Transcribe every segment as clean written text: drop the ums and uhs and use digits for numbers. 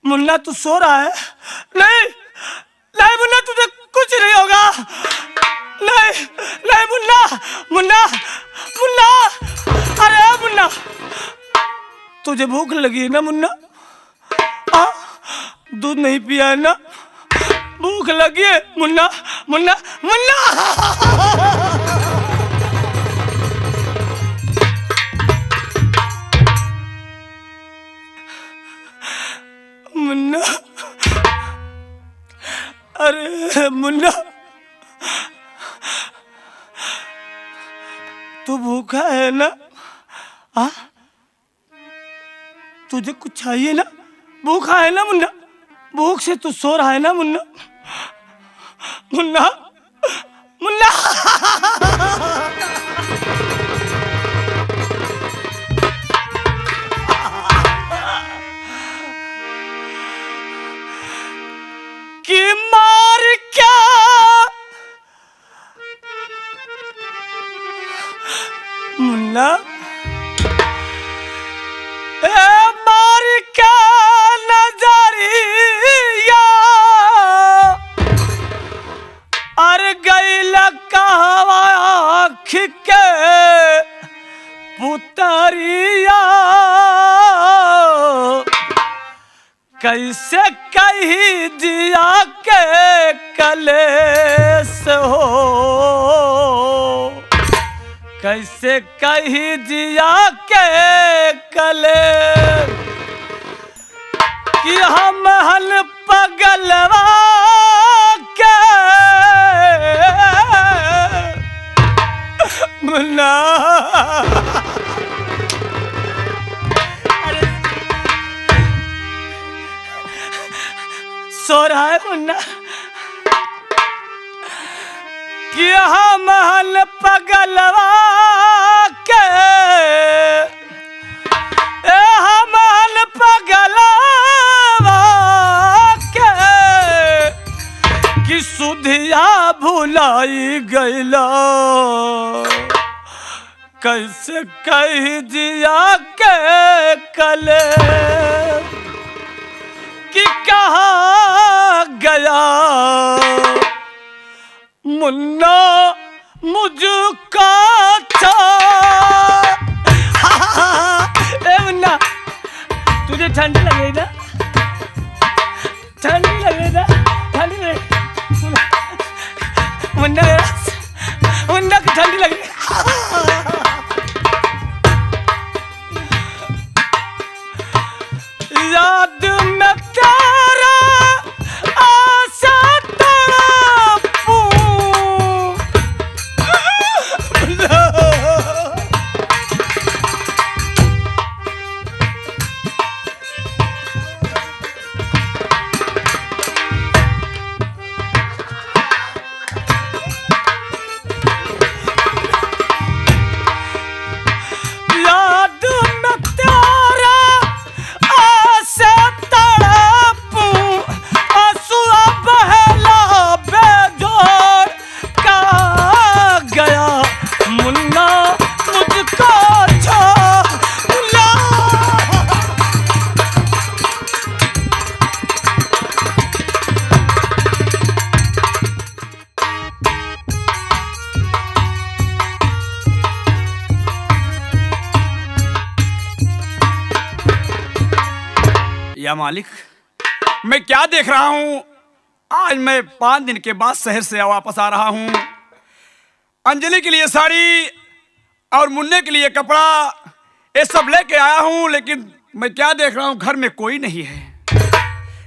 मुन्ना तू सो रहा है? नहीं नहीं मुन्ना, तुझे कुछ नहीं होगा। नहीं नहीं मुन्ना, मुन्ना मुन्ना, अरे मुन्ना, तुझे भूख लगी है ना मुन्ना? हाँ, दूध नहीं पिया है ना? भूख लगी है मुन्ना, मुन्ना मुन्ना। मुन्ना, अरे मुन्ना, तू भूखा है ना? हाँ, तुझे कुछ चाहिए ना? भूखा है ना मुन्ना? भूख से तू सो रहा है ना मुन्ना? मुन्ना मुन्ना। कि मार क्या मुन्ना, मार क्या नजरिया, अर गई कहवा आँख के पुतरिया, कैसे कही जिया के कलेस हो, कैसे कही जिया के कलेस, कि हम हल पगलवा के मुन्ना। सो रहा है मुन्ना? कि हम हल पगलवा के, हम हल पगलवा के, कि सुधिया भुलाई गईला, कैसे कही जिया के कले, कि कहाँ गया मुन्ना मुझको अच्छा। ए मुन्ना, तुझे ठंडी लगे ना? ठंडी लगे ना? ठंडी लगे मुन्ना, मुन्ना को ठंडी लगे। याद में तेरा आशा तड़पूं, याद में तेरा आशा तड़पूं, आंसुआ बहला बेजोड़ का गया मुन्ना मुझको छोड़। या मालिक, मैं क्या देख रहा हूँ? आज मैं 5 दिन के बाद शहर से वापस आ रहा हूँ। अंजलि के लिए साड़ी और मुन्ने के लिए कपड़ा, ये सब लेके आया हूँ, लेकिन मैं क्या देख रहा हूँ, घर में कोई नहीं है।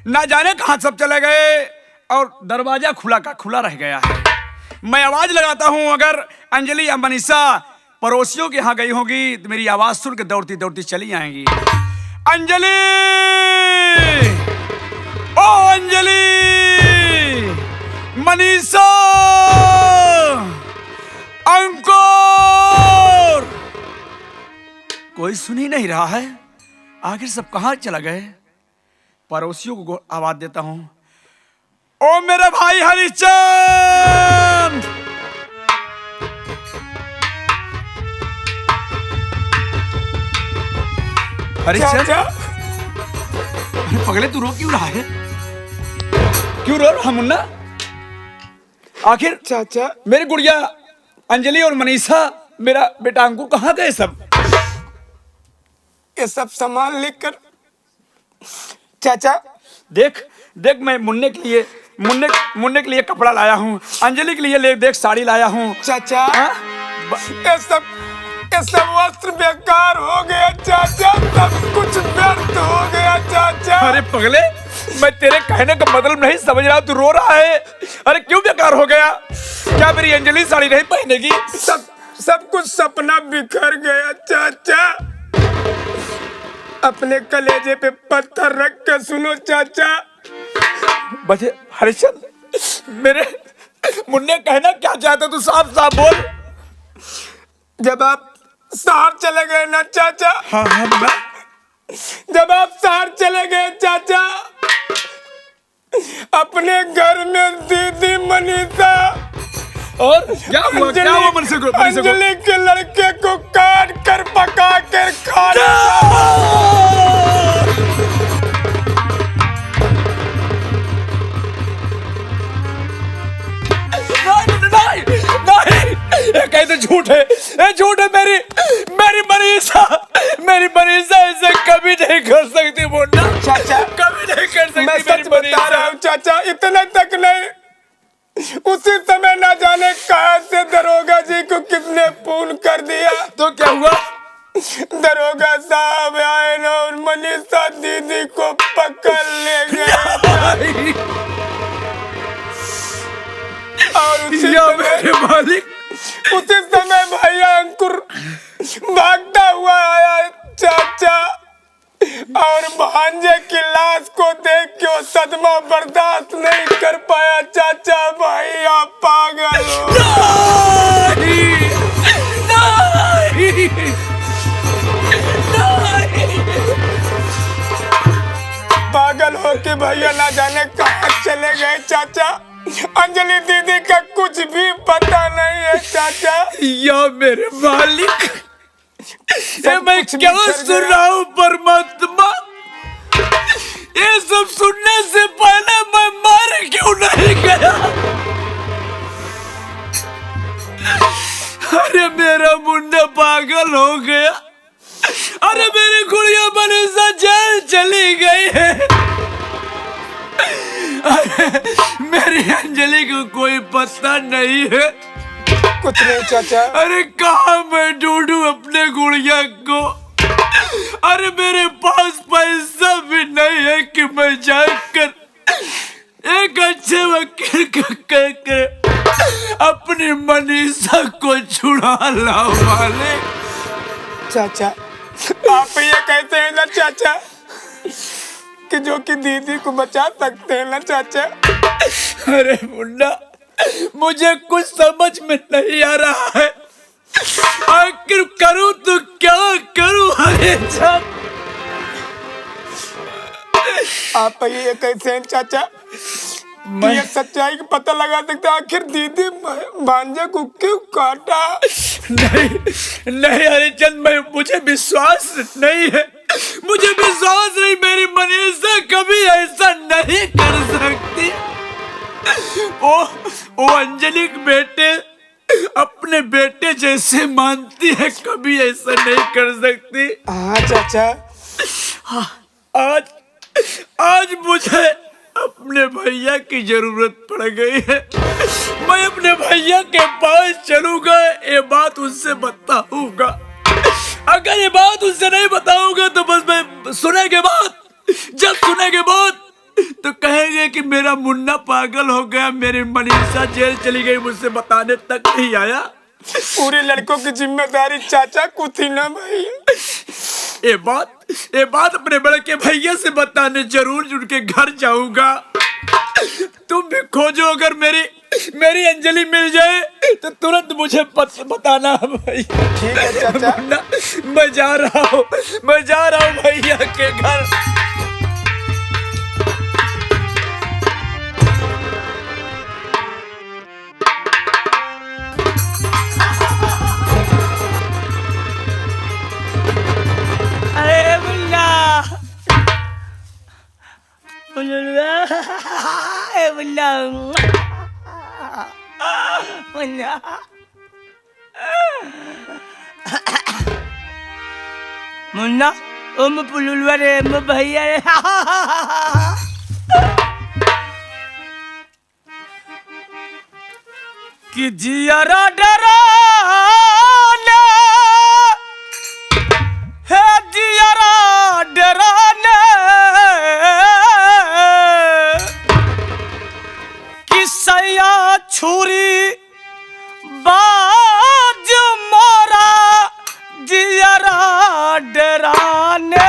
ना जाने कहाँ सब चले गए और दरवाजा खुला का खुला रह गया है। मैं आवाज लगाता हूँ, अगर अंजलि या मनीषा पड़ोसियों के यहाँ गई होगी तो मेरी आवाज सुन के दौड़ती दौड़ती चली आएंगी। अंजलि, ओ अंजलि, मनीषा, अंकुर, कोई सुन ही नहीं रहा है। आखिर सब कहाँ चला गए? पड़ोसियों को आवाज देता हूँ, ओ मेरे भाई हरिचंद, हरिचंद, अरे पगले तू रो क्यों रहा है? क्यों रो रहा मुन्ना? आखिर चाचा मेरी गुड़िया अंजलि और मनीषा, मेरा बेटा अंकु कहाँ गए सब? ये सब सामान लेकर चाचा। देख देख, मैं मुन्ने के लिए कपड़ा लाया हूँ, अंजलि के लिए ले देख साड़ी लाया हूँ। चाचा हाँ? ये सब वस्त्र बेकार हो गया चाचा, सब कुछ व्यर्थ हो गया चाचा। अरे पगले, मैं तेरे कहने का मतलब नहीं समझ रहा, तू रो रहा है। अरे क्यों बेकार हो गया? क्या मेरी अंजलि साड़ी नहीं पहनेगी? सब कुछ सपना बिखर गया चाचा। अपने कलेजे पे पत्थर रख के सुनो चाचा। बचे हरिश्चंद, मेरे मुन्ने कहना क्या चाहते तू साफ साफ बोल। जब आप शहर चले गए ना चाचा, हाँ मुन्ना, जब आप शहर चले गए चाचा, अपने घर में दीदी मनीषा और क्या हुआ मनीषा को? अंजलि के लड़के को काट कर पका कर खा कहीं तो झूठ है, झूठ है। मेरी मनीषा ऐसे कभी नहीं कर सकती मुन्ना चाचा, कभी नहीं कर सकती। मैं सच बता रहा हूँ चाचा, इतना तक नहीं, उसी समय ना जाने कहां से दरोगा जी को किसने फोन कर दिया। तो क्या हुआ? दरोगा साहब आए ना और मनीषा दीदी को पकड़ ले गए। और मेरे मालिक, उसी समय भैया अंकुर भागता हुआ आया चाचा, और भांजे की लाश को देख के वो सदमा बर्दाश्त नहीं कर पाया चाचा। भैया पागल हो। पागल हो के भैया ना जाने कहाँ चले गए चाचा। अंजलि दीदी का कुछ भी पता नहीं है चाचा। या मेरे मालिक, मैं क्या सुन रहा हूँ परमात्मा? ये सब सुनने से पहले मैं मर क्यों नहीं गया? अरे मेरा मुन्ना पागल हो गया। अरे मेरी गुड़िया मनीषा जेल चली गई है। अरे मेरी अंजलि को कोई पता नहीं है। कुछ नहीं चाचा। अरे कहाँ मैं ढूंढूं अपने गुड़िया को? अरे मेरे पास पैसा भी नहीं है कि मैं जाकर एक अच्छे वकील को कहकर अपनी मनीषा को छुड़ा लाऊं वाले। चाचा आप ये कहते हैं ना चाचा कि जो कि दीदी को बचा सकते हैं ना चाचा। अरे मुन्ना, मुझे कुछ समझ में नहीं आ रहा है, आखिर करूं तो क्या करूं? अरे आप ये कैसे हैं चाचा? मैं ये सच्चाई का पता लगा सकता, आखिर दीदी भांजे को क्यों काटा? नहीं हरिचंद, मुझे विश्वास नहीं है, मुझे विश्वास नहीं। मेरी मनीषा कभी ऐसा नहीं कर सकती। वो अंजलि के बेटे अपने बेटे जैसे मानती है, कभी ऐसा नहीं कर सकती। हाँ चाचा। आज मुझे अपने भैया की जरूरत पड़ गई है। मैं अपने भैया के पास चलूंगा, ये बात उनसे बताऊंगा। अगर ये बात उनसे नहीं बताऊंगा तो बस मैं सुनेंगे बात तो कहेंगे कि मेरा मुन्ना पागल हो गया, मेरी मनीषा जेल चली गई, मुझसे बताने तक नहीं आया। पूरे लड़कों की जिम्मेदारी चाचा को थी ना भैया। ये बात अपने बड़े के भैया से बताने जरूर उनके घर जाऊंगा। तुम भी खोजो, अगर मेरी अंजलि मिल जाए तो तुरंत मुझे बताना भाई। ठीक है चाचा। मैं जा रहा हूँ भैया के घर। पुलुलुआ ए मुन्ना मुन्ना मुन्ना ओम पुलुलुआ रे म भैया रे कि जियरा डराने है जियरा डराने कि सैया छुरी बाज मोरा जियरा डराने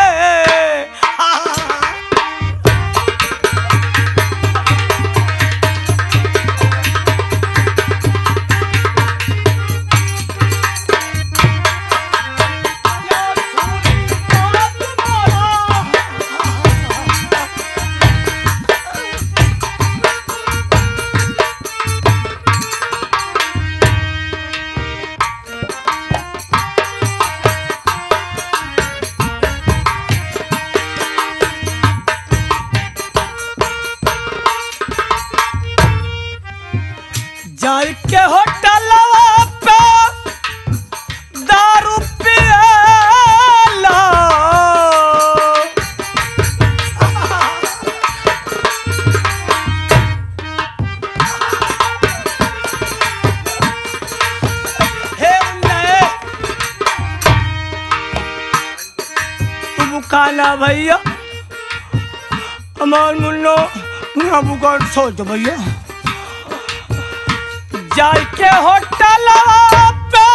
जाई के होटलवा पे दारू पियला हे नहीं तुम खाना भैया हमार मुन्नो ना बुकार सोच भैया जाई के होटलवा पे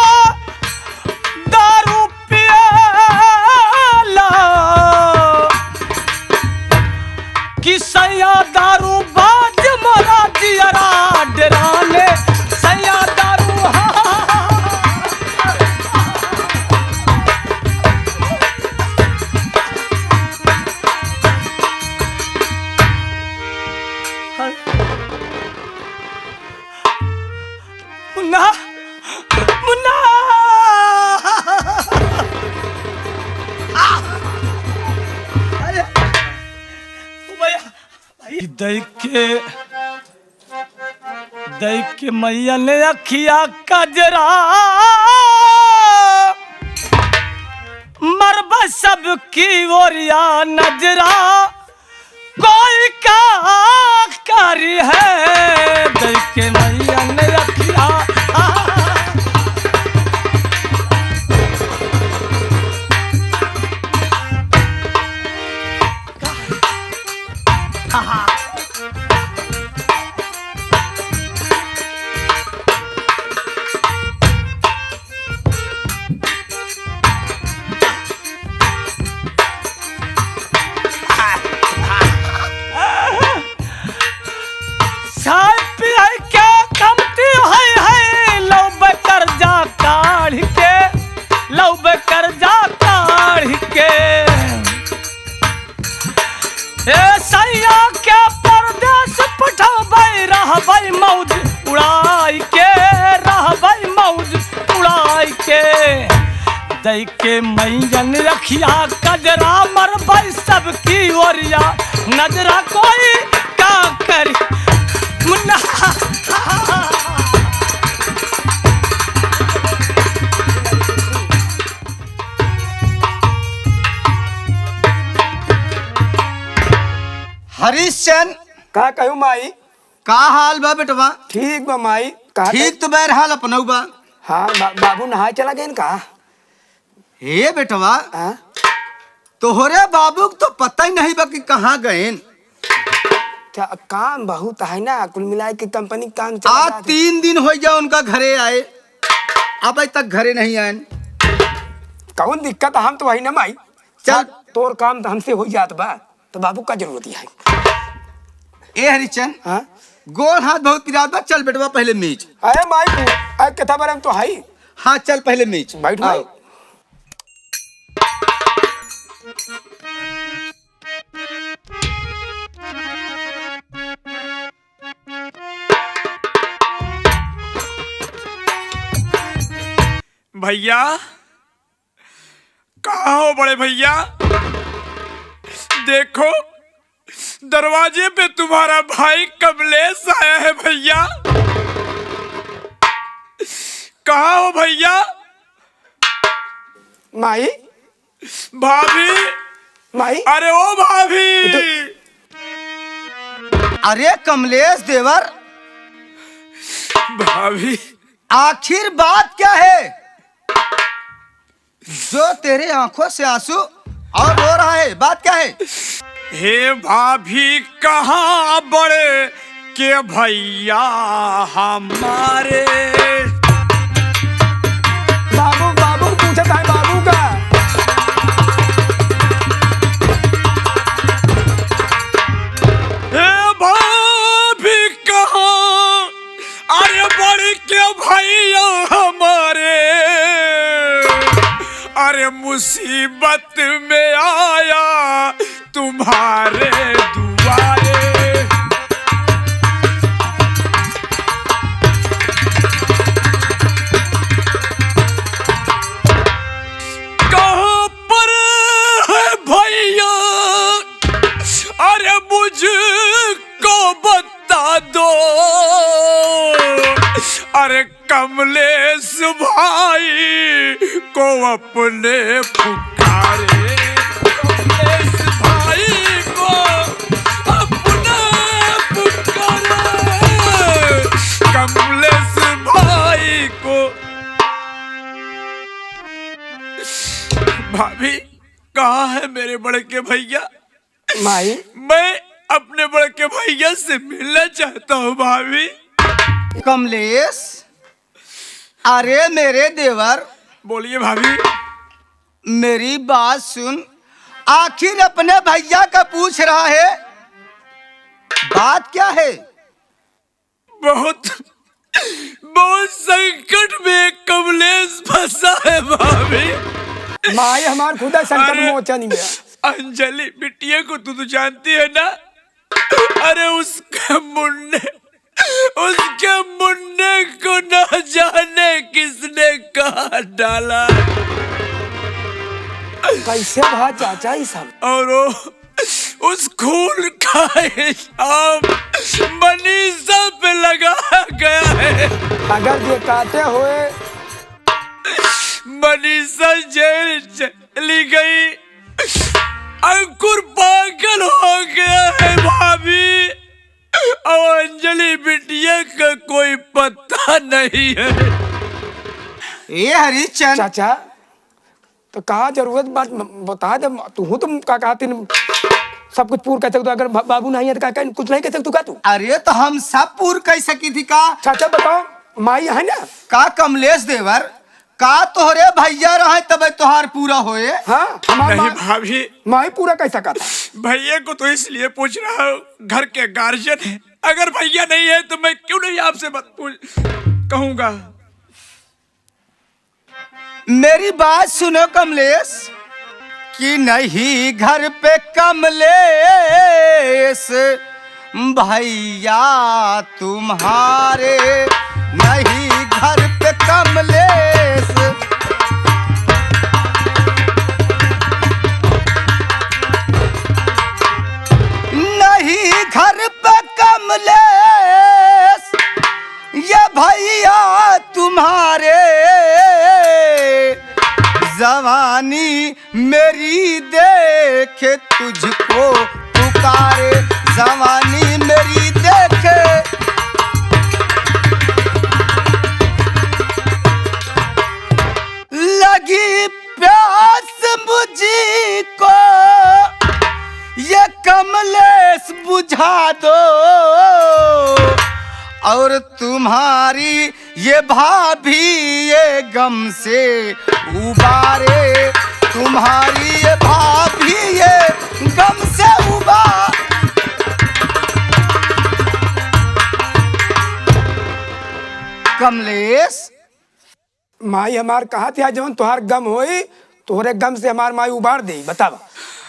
दारू पियला कि सैया दारू बाज मोरा जियरा डराने सैया दारू मुन्ना मुन्ना अरे भैया देख के मैया ने अखिया कजरा मरबा सब की ओरिया नजरा कोई का करी है देख के मैया ने अखिया चाय पियाई के कमती है लौब कर्जा काढ़ के लौब कर्जा काढ़ के ए सैया के परदेश पठबै रहबै मौज उड़ाई के रहबै मौज उड़ाई के दै के मैयन रखिया कजरा मरबै सबकी ओरिया नजरा कोई का करी मुन्ना हरीशचंद का कहू माई का हाल बा बेटवा? ठीक बा माई का ठीक तो बहरहाल अपनऊ बा। हाँ बाबू नहाए चला गए का? हे बेटवा हाँ? तोहरे बाबू को तो पता ही नहीं बा कि कहाँ गए। काम बहुत है ना कुल मिला के कंपनी काम आज 3 दिन हो गया उनका घरे आए अब तक घरे नहीं आए। कौन दिक्कत हम तो वही ना माई चल तोर काम तो हमसे हो जात बा तो बाबू का जरूरत है। ए हरिचंद हाँ? गोल हाथ बहुत पिरात बा। चल बेटवा पहले मीच। अरे माई तू कथा बारे में तो है। हाँ चल पहले मीच बैठ माई। भैया कहाँ हो बड़े भैया? देखो दरवाजे पे तुम्हारा भाई कमलेश आया है भैया। कहाँ हो भैया? माई भाभी, माई अरे ओ भाभी। अरे कमलेश देवर, भाभी आखिर बात क्या है जो तेरे आंखों से आंसू और रो रहा है? बात क्या है? हे भाभी, कहाँ बड़े के भैया हमारे? बाबू बाबू पूछा था बाबू का। हे भाभी, कहाँ अरे बड़े के भैया हमारे? अरे मुसीबत में आया तुम्हारे दुआरे। कहाँ पर है भैया? अरे मुझको बता दो। अरे कमलेश भाई को अपने पुकारे। कमलेश भाई को अपना पुकारे। कमलेश भाई को। भाभी, कहाँ है मेरे बड़े के भैया? माई मैं अपने बड़े के भैया से मिलना चाहता हूँ भाभी। कमलेश, अरे मेरे देवर, बोलिए भाभी। मेरी बात सुन। आखिर अपने भैया का पूछ रहा है, बात क्या है? बहुत बहुत संकट में कमलेश फंसा है भाभी। माई हमार खुदा संकट अरे, मोचन ही गया। अंजलि बिटिया को तू तो जानती है ना? अरे उसके मुन्ने को न जाने किसने कहा डाला। कैसे भा चाचा ही सब? और उस खून का इल्जाम मनीषा पे लगाया गया है। अगर दिखाते हुए मनीषा जेल चली गई। अंकुर पागल हो गया है भाभी। और अंजलि बिटिया का कोई पता नहीं है। ये हरिचंद, चाचा तो कहा जरूरत बात बता दे। तू तुम का कहती सब कुछ पूर्ण कर सकते। अगर बाबू नहीं है तो का कुछ नहीं कर सकतू का तू? अरे तो हम सब पूर्ण कर सकी थी का? चाचा बताओ, माई है ना? का कमलेश देवर, का तोहरे भैया रहे तब तोहार पूरा होए? हाँ हमार नहीं भाभी, माई पूरा कैसा का था? भैया को तो इसलिए पूछ रहा हूँ, घर के गार्जियन है। अगर भैया नहीं है तो मैं क्यों नहीं आपसे कहूंगा। मेरी बात सुनो कमलेश, कि नहीं घर पे कमलेश भैया तुम्हारे, नहीं घर पे कमलेश। नहीं घर पे कमलेश ये भैया तुम्हारे, जवानी मेरी देखे तुझको पुकारे, जवानी मेरी देखे। लगी प्यास मुझको ये कमलेश बुझा दो, और तुम्हारी ये भाभी ये गम से उबारे, तुम्हारी ये भाभी ये गम से उबार। कमलेश, माई हमार कहा थी जवन तुहार गम होई तोहरे गम से हमार माई उबार दे। बतावा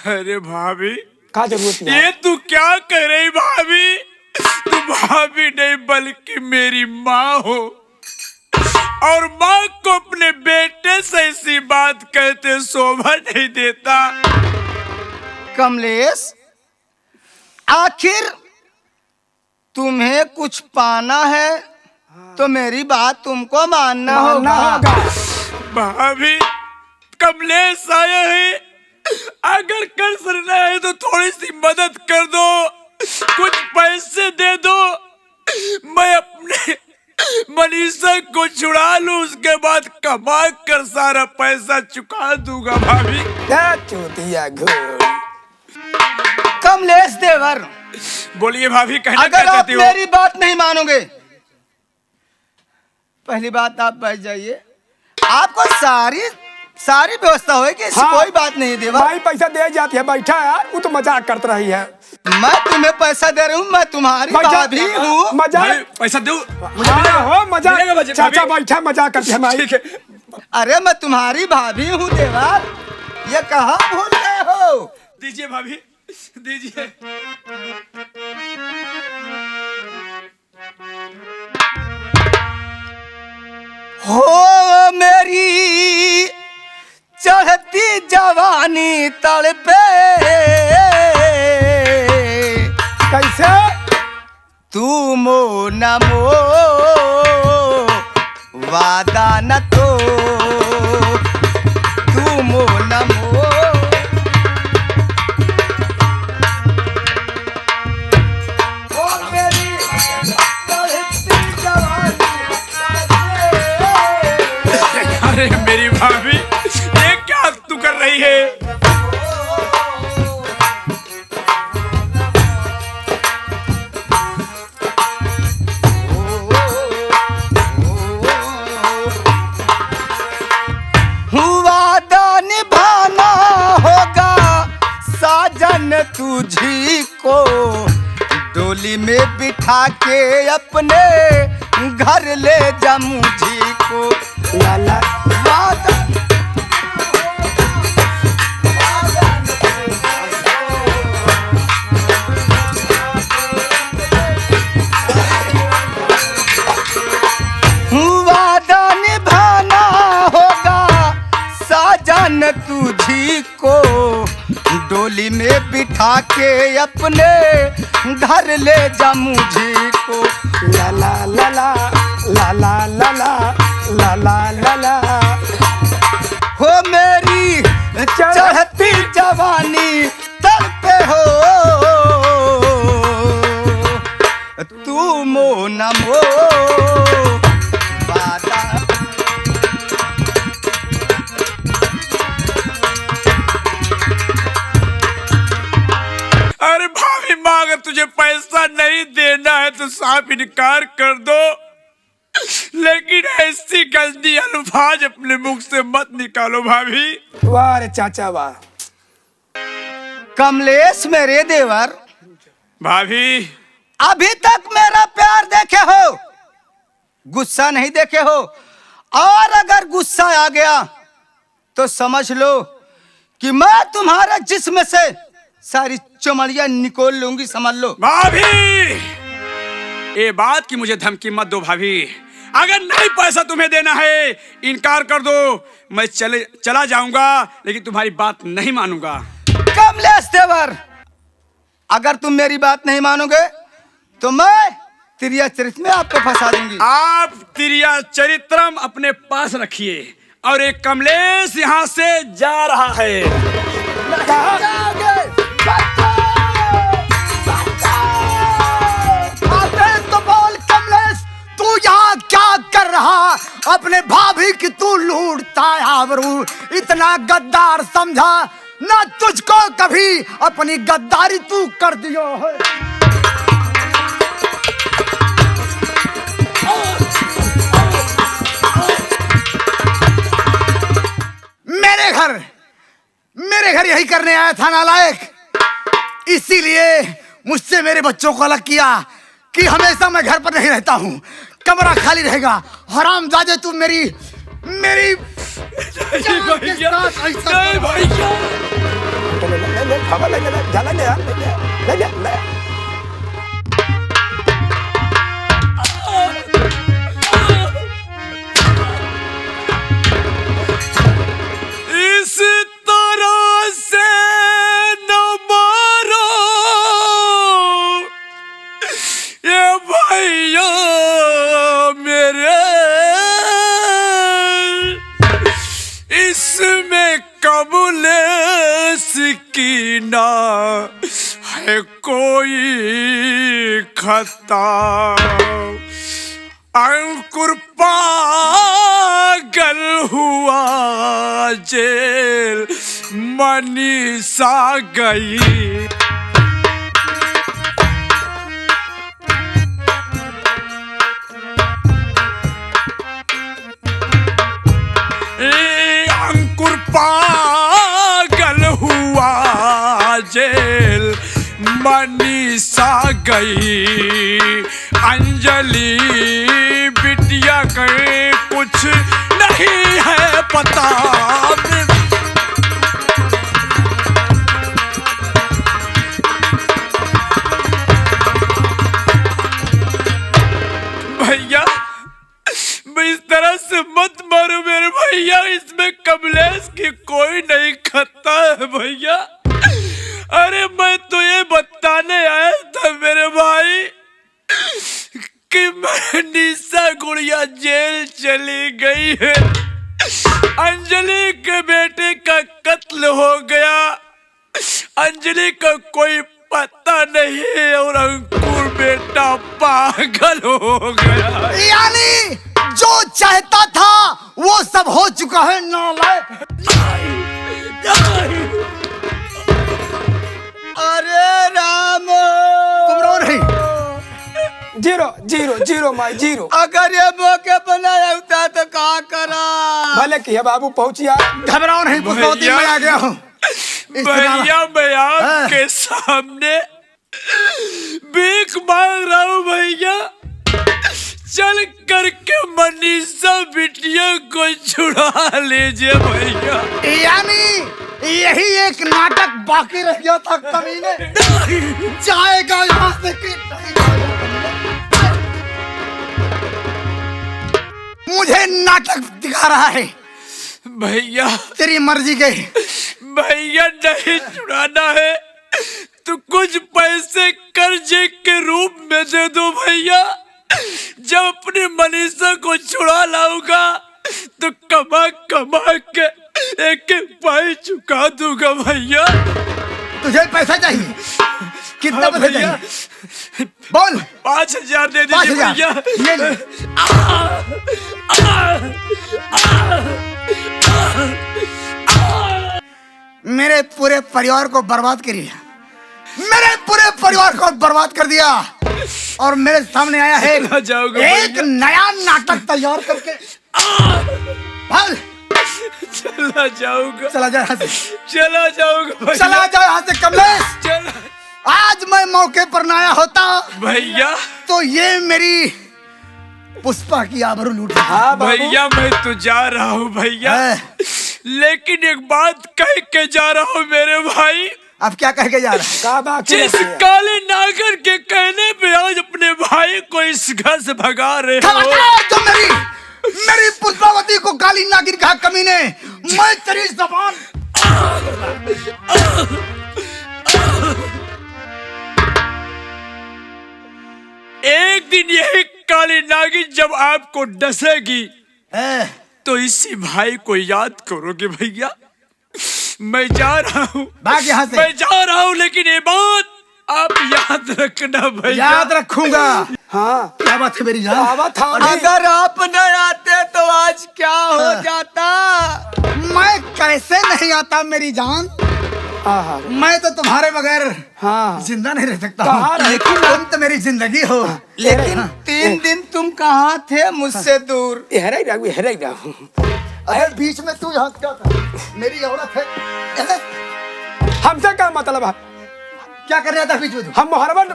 अरे भाभी, का जरूरत है? ये तू क्या कह रही भाभी? तू भाभी नहीं बल्कि मेरी माँ हो, और माँ को अपने बेटे से ऐसी बात कहते शोभा नहीं देता। कमलेश, आखिर तुम्हें कुछ पाना है तो मेरी बात तुमको मानना होगा। भाभी कमलेश आया है, अगर कर सकना है तो थोड़ी सी मदद कर दो, कुछ पैसे दे दो, मैं अपने मनीषा को छुड़ा लूं, उसके बाद कमा कर सारा पैसा चुका दूंगा। भाभी चूतिया घोड़। कमलेश देवर, बोलिए भाभी, कहना अगर क्या आप चाहती हो? मेरी बात नहीं मानोगे, पहली बात आप बैठ जाइए, आपको सारी व्यवस्था होगी, ऐसी कोई बात नहीं देवर। भाई पैसा दे जाती है, बैठा यार, वो तो मजाक करते रही है। मैं तुम्हें पैसा दे रहा हूँ, मैं तुम्हारी भाभी हूँ। मजाक पैसा दो, हो मजाक, चाचा बैठा मजाक करती है भाई। ठीक है। अरे मैं तुम्हारी भाभी हूँ देवर, ये कहाँ भूल गए हो? दीजिए भाभी, दीजिए। हो मेरी चढ़ती जवानी तड़पे, कैसे? तू मो न मो वादा न तो, तू मो न मो। हो मेरी चढ़ती जवानी तड़पे। अरे मेरी भाभी, ये क्या तू कर रही है? वादा निभाना होगा साजन तुझी को, डोली में बिठा के अपने घर ले जा मुझी को। लाला वादा वादा निभाना होगा साजन तुझी को, डोली में बिठा के अपने घर ले जा मुझी को। लाला लाला लाला लाला लाला लाला। हो मेरी चढ़ती जवानी तड़पे हो, तू मो न मो वादा। अरे भाभी माँ, अगर तुझे पैसा नहीं देना है तो साफ इनकार कर दो, लेकिन ऐसी गंदी अल्फाज अपने मुख से मत निकालो भाभी। वाह रे चाचा वाह। कमलेश मेरे देवर, भाभी अभी तक मेरा प्यार देखे हो, गुस्सा नहीं देखे हो, और अगर गुस्सा आ गया तो समझ लो कि मैं तुम्हारे जिस्म से सारी चमड़ियां निकोल लूंगी, समझ लो। भाभी, ये बात की मुझे धमकी मत दो भाभी। अगर नहीं पैसा तुम्हें देना है, इनकार कर दो, मैं चला जाऊंगा, लेकिन तुम्हारी बात नहीं मानूंगा। कमलेश देवर, अगर तुम मेरी बात नहीं मानोगे तो मैं तिरिया चरित्र में आपको फंसा दूंगी। आप तिरिया चरित्रम अपने पास रखिए, और एक कमलेश यहाँ से जा रहा है। तो बोल कमलेश, तू यहाँ क्या कर रहा? अपने भाभी की तू लूटता आबरू, इतना गद्दार समझा ना तुझको कभी, अपनी गद्दारी तू कर दियो है। मेरे घर यही करने आया था नालायक, इसीलिए मुझसे मेरे बच्चों को अलग किया कि हमेशा मैं घर पर नहीं रहता हूँ, कमरा खाली रहेगा। हरामजादे तू मेरी नहीं भैया। इस तरह से न मारो की ना है कोई खता। अंकुर पागल हुआ जेल मनीषा गई। अंकुर पागल हुआ जेल मनीषा गई। अंजलि बिटिया के कुछ नहीं है पता। भैया इस तरह से मत मारो मेरे भैया, इसमें कमलेश की कोई नहीं खाता है भैया। अरे मैं तो ये बताने आया था मेरे भाई कि मनीषा गुड़िया जेल चली गई है, अंजलि के बेटे का कत्ल हो गया, अंजलि का कोई पता नहीं है और अंकुर बेटा पागल हो गया। यानी जो चाहता था वो सब हो चुका है नालायक। अरे राम, तुम रो नहीं? जीरो जीरो जीरो माई जीरो। अगर ये मौके बनाया होता तो क्या करा। भले कि बाबू पहुंचिया। घबराओ नहीं, पुष्पावती में आ गया हूँ भैया। मैं आपके सामने भीख मांग रहा हूँ भैया, चल करके मनीषा बिटिया को छुड़ा लीजिए भैया। यानी यही एक नाटक बाकी रह गया था कमीने। जाएगा यहाँ से कि नहीं जाएगा? मुझे नाटक दिखा रहा है भैया। तेरी मर्जी के भैया नहीं छुड़ाना है तो कुछ पैसे कर्जे के रूप में दे दो भैया। जब अपनी मनीषा को छुड़ा लाऊंगा तो कमा कमा के एक एक पाई चुका दूंगा भैया। तुझे पैसा चाहिए? कितना हाँ पैसा भैया, चाहिए? बोल। 5,000 दे दीजिए 5,000 भैया। ये ले। मेरे पूरे परिवार को बर्बाद करिए, मेरे पूरे परिवार को बर्बाद कर दिया और मेरे सामने आया है चला जाऊंगा एक नया नाटक तैयार करके। भाग, चला जाऊंगा, चला जा यहाँ से, चला जाऊंगा भैया। चला जाओ यहाँ से कमलेश। चला आज मैं मौके पर न आया होता भैया। तो ये मेरी पुष्पा की आबरू लूट। हाँ भैया मैं तो जा रहा हूँ भैया, लेकिन एक बात कह के जा रहा हूँ मेरे भाई। अब क्या कह के जा रहा है? का बाकी जिस काले नागर के कहने पे आज अपने भाई को इस घर से भगा रहे हो। तो मेरी पुष्पावती को काली नागिन कहा कमीने। मैं तेरी जबान एक दिन यही काली नागिन जब आपको डसेगी तो इसी भाई को याद करोगे भैया। मैं जा रहा हूँ, भाग यहाँ से। मैं जा रहा हूँ, लेकिन ये बात आप याद रखना भैया। याद रखूंगा। हाँ क्या बात है मेरी जान? बात था। अगर आप न आते तो आज क्या हो जाता? मैं कैसे नहीं आता मेरी जान? हाँ मैं तो तुम्हारे बगैर हाँ जिंदा नहीं रह सकता कहाँ हूँ। रहे? लेकिन तुम तो मेरी जिंदगी हो। लेकिन 3 दिन तुम कहाँ थे मुझसे दूर? हेरा ही रहूं। अरे बीच में तू यहाँ क्या था? मेरी औरत है। हमसे क्या मतलब है? क्या कर रहा था बीच में तू? हम मोहरवा के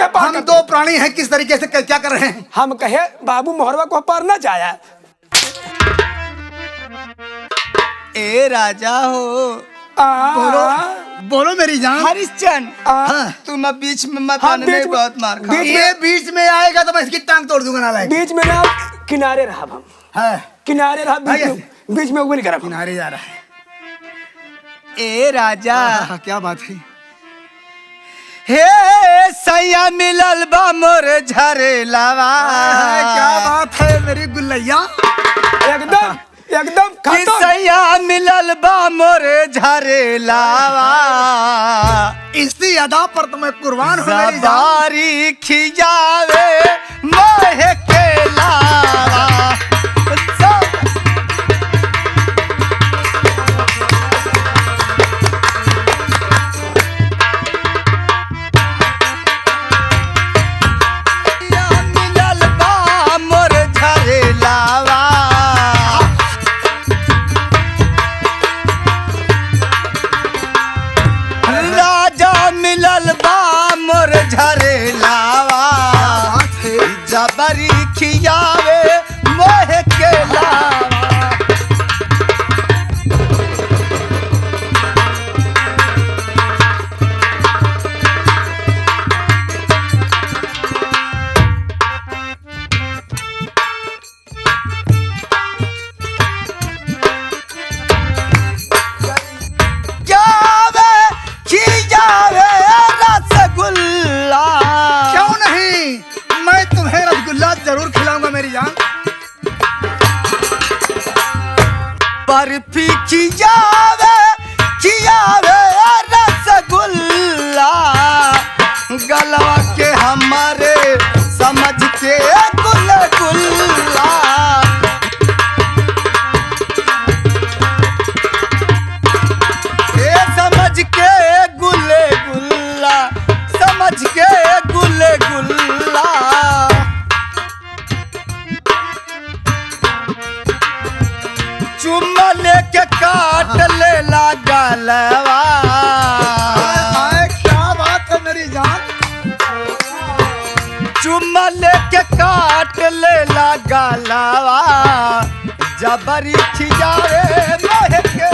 पार हम करते- 2 प्राणी हैं, किस तरीके से क्या कर रहे हैं? हम कहे बाबू मोहरवा को पार न जाया। ए राजा हो, बोलो बोलो मेरी जान। हरिश्चंद, हाँ। तुम अब बीच में मत हाँ, आने बीच में में- बहुत मार खा। बीच में- ये बीच में आएगा तो मैं इसकी टांग तोड़ दूंगा नालायक। बीच में ना किनारे रहा हम, किनारे रहा बीच में उगल कर किनारे जा रहा है। ए राजा, क्या बात है? हे सैया मिलल बा मोर झरे लावा। क्या बात है मेरी गुल्लैया? एकदम खत्म। सैया मिलल बा मोरे झरेलावा, इसी अदा पर तो मैं कुर्बान हूँ मेरी जान। बारी खिजावे मोहे के लावा। मिलल बा मोर झरेलावा, राजा मिलल बा मोर झरेलावा, जबरी खियावे मोहे के लावा। जावे खियावे रसगुल्ला, क्यों नहीं, मैं तुम्हें रसगुल्ला जरूर खिलाऊंगा मेरी जान। बर्फी खियावे रसगुल्ला, गलवा के हमारे समझ के गुलगुल्ला। ए समझ के गुलगुल्ला, समझ के गुलगुल्ला। चुम्मा लेके काट ले गलवा, क्या बात है मेरी जान। चुम्मा लेके काट ले गलवा, जबरी खिजावे मोहे के